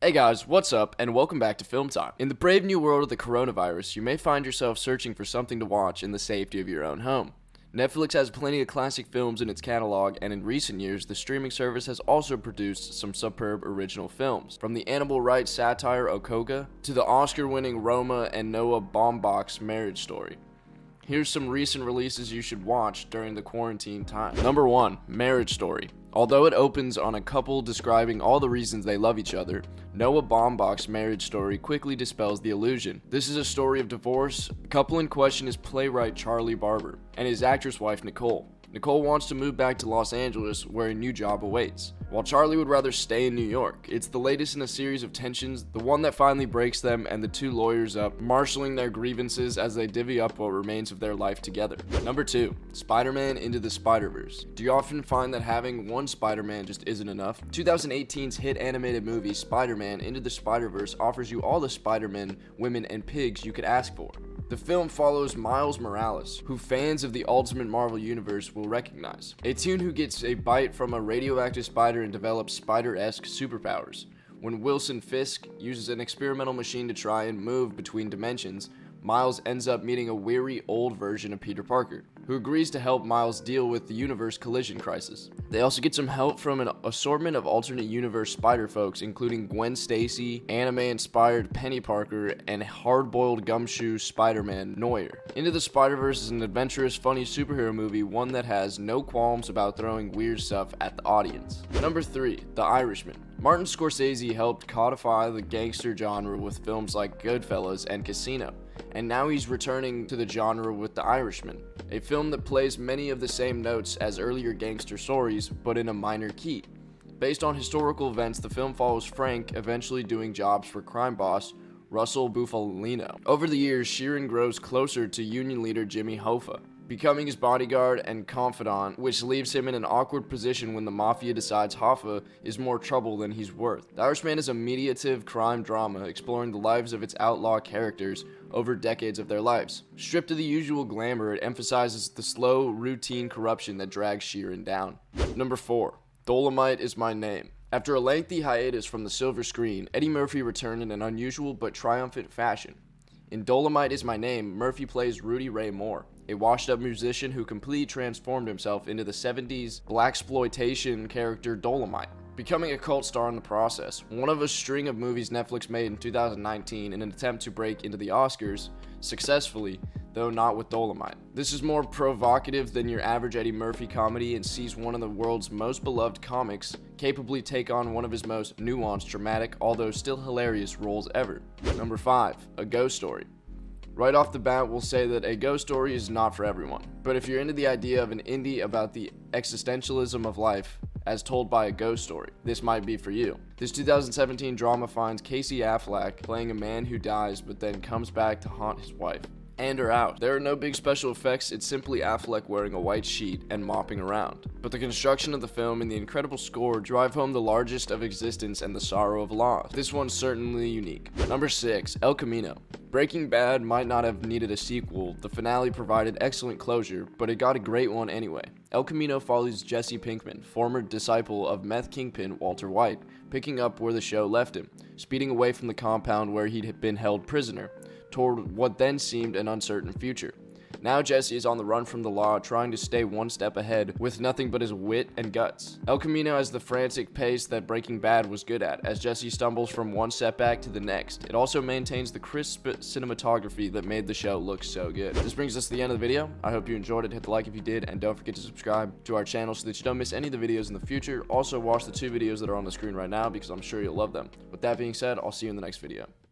Hey guys, what's up, and welcome back to Film Time. In the brave new world of the coronavirus, you may find yourself searching for something to watch in the safety of your own home. Netflix has plenty of classic films in its catalog, and in recent years, the streaming service has also produced some superb original films. From the animal rights satire Okoga, to the Oscar-winning Roma and Noah Baumbach's Marriage Story. Here's some recent releases you should watch during the quarantine time. Number 1. Marriage Story. Although it opens on a couple describing all the reasons they love each other, Noah Baumbach's Marriage Story quickly dispels the illusion. This is a story of divorce. The couple in question is playwright Charlie Barber and his actress wife Nicole. Nicole wants to move back to Los Angeles where a new job awaits, while Charlie would rather stay in New York. It's the latest in a series of tensions, the one that finally breaks them and the two lawyers up, marshaling their grievances as they divvy up what remains of their life together. Number 2. Spider-Man Into the Spider-Verse. Do you often find that having one Spider-Man just isn't enough? 2018's hit animated movie Spider-Man Into the Spider-Verse offers you all the Spider-Men, women, and pigs you could ask for. The film follows Miles Morales, who fans of the Ultimate Marvel Universe will recognize. A teen who gets a bite from a radioactive spider and develops spider-esque superpowers. When Wilson Fisk uses an experimental machine to try and move between dimensions, Miles ends up meeting a weary old version of Peter Parker, who agrees to help Miles deal with the universe collision crisis. They also get some help from an assortment of alternate universe spider folks, including Gwen Stacy, anime-inspired Penny Parker, and hard-boiled gumshoe Spider-Man Neuer. Into the Spider-Verse is an adventurous, funny superhero movie, one that has no qualms about throwing weird stuff at the audience. Number 3. The Irishman. Martin Scorsese helped codify the gangster genre with films like Goodfellas and Casino, and now he's returning to the genre with The Irishman, a film that plays many of the same notes as earlier gangster stories, but in a minor key. Based on historical events, the film follows Frank eventually doing jobs for crime boss Russell Bufalino. Over the years, Sheeran grows closer to union leader Jimmy Hoffa, becoming his bodyguard and confidant, which leaves him in an awkward position when the mafia decides Hoffa is more trouble than he's worth. The Irishman is a mediative crime drama exploring the lives of its outlaw characters over decades of their lives. Stripped of the usual glamour, it emphasizes the slow, routine corruption that drags Sheeran down. Number 4. Dolomite Is My Name. After a lengthy hiatus from the silver screen, Eddie Murphy returned in an unusual but triumphant fashion. In Dolomite Is My Name, Murphy plays Rudy Ray Moore, a washed-up musician who completely transformed himself into the 70s blaxploitation character Dolomite, becoming a cult star in the process. One of a string of movies Netflix made in 2019 in an attempt to break into the Oscars, successfully, though not with Dolomite. This is more provocative than your average Eddie Murphy comedy and sees one of the world's most beloved comics capably take on one of his most nuanced, dramatic, although still hilarious roles ever. Number 5. A Ghost Story. Right off the bat, we'll say that A Ghost Story is not for everyone, but if you're into the idea of an indie about the existentialism of life as told by a ghost story, this might be for you. This 2017 drama finds Casey Affleck playing a man who dies but then comes back to haunt his wife and her out. There are no big special effects, it's simply Affleck wearing a white sheet and mopping around. But the construction of the film and the incredible score drive home the largest of existence and the sorrow of loss. This one's certainly unique. Number 6. El Camino. Breaking Bad might not have needed a sequel. The finale provided excellent closure, but it got a great one anyway. El Camino follows Jesse Pinkman, former disciple of meth kingpin Walter White, picking up where the show left him, speeding away from the compound where he'd been held prisoner, toward what then seemed an uncertain future. Now Jesse is on the run from the law, trying to stay one step ahead with nothing but his wit and guts. El Camino has the frantic pace that Breaking Bad was good at, as Jesse stumbles from one setback to the next. It also maintains the crisp cinematography that made the show look so good. This brings us to the end of the video. I hope you enjoyed it. Hit the like if you did, and don't forget to subscribe to our channel so that you don't miss any of the videos in the future. Also watch the 2 videos that are on the screen right now because I'm sure you'll love them. With that being said, I'll see you in the next video.